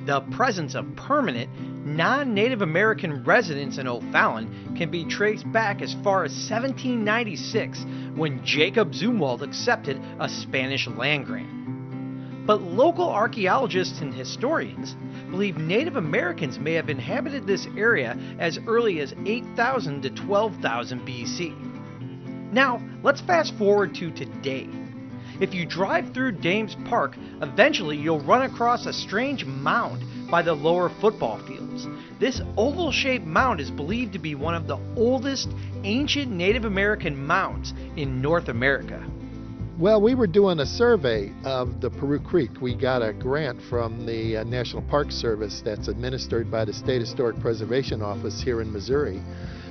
The presence of permanent, non-Native American residents in O'Fallon can be traced back as far as 1796, when Jacob Zumwalt accepted a Spanish land grant. But local archaeologists and historians believe Native Americans may have inhabited this area as early as 8,000 to 12,000 BC. Now, let's fast forward to today. If you drive through Dames Park, eventually you'll run across a strange mound by the lower football fields. This oval-shaped mound is believed to be one of the oldest ancient Native American mounds in North America. Well, we were doing a survey of the Peru Creek. We got a grant from the National Park Service that's administered by the State Historic Preservation Office here in Missouri.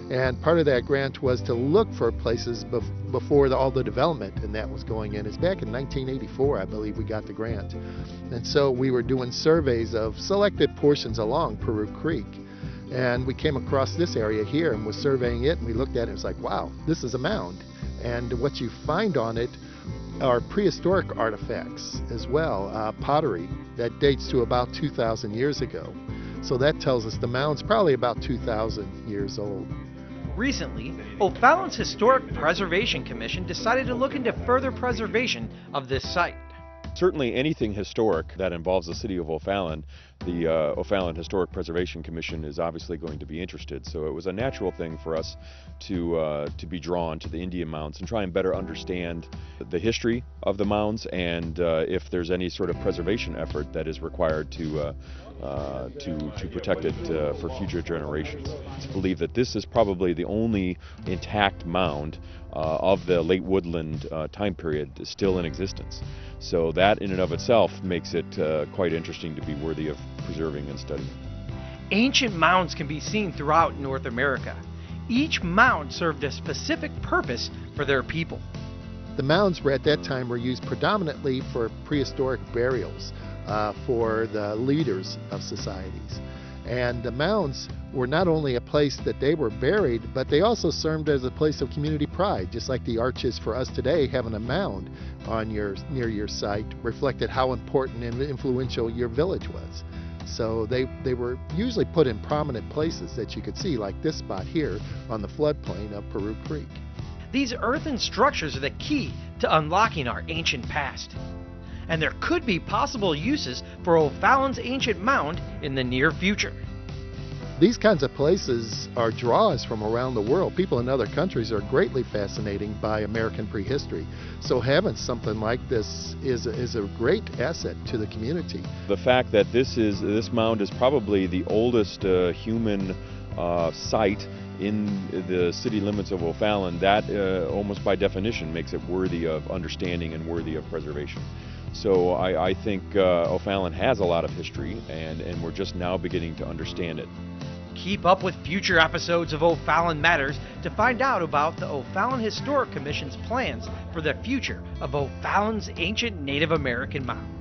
And part of that grant was to look for places before all the development, and that was going in. It's back in 1984, I believe, we got the grant. And so we were doing surveys of selected portions along Peru Creek. And we came across this area here and was surveying it, and we looked at it and it was like, wow, this is a mound. And what you find on it are prehistoric artifacts as well, pottery that dates to about 2,000 years ago. So that tells us the mound's probably about 2,000 years old. Recently, O'Fallon's Historic Preservation Commission decided to look into further preservation of this site. Certainly anything historic that involves the city of O'Fallon, the O'Fallon Historic Preservation Commission is obviously going to be interested. So it was a natural thing for us to be drawn to the Indian mounds and try and better understand the history of the mounds and if there's any sort of preservation effort that is required to protect it for future generations. It's believed that this is probably the only intact mound of the late woodland time period still in existence. So that in and of itself makes it quite interesting to be worthy of preserving and studying. Ancient mounds can be seen throughout North America. Each mound served a specific purpose for their people. The mounds at that time were used predominantly for prehistoric burials for the leaders of societies. And the mounds were not only a place that they were buried, but they also served as a place of community pride, just like the arches for us today. Having a mound on near your site reflected how important and influential your village was. So they were usually put in prominent places that you could see, like this spot here on the floodplain of Peru Creek. These earthen structures are the key to unlocking our ancient past. And there could be possible uses for O'Fallon's ancient mound in the near future. These kinds of places are draws from around the world. People in other countries are greatly fascinated by American prehistory. So having something like this is a great asset to the community. The fact that this mound is probably the oldest human site in the city limits of O'Fallon, that almost by definition makes it worthy of understanding and worthy of preservation. So I think O'Fallon has a lot of history, and we're just now beginning to understand it. Keep up with future episodes of O'Fallon Matters to find out about the O'Fallon Historic Commission's plans for the future of O'Fallon's ancient Native American mounds.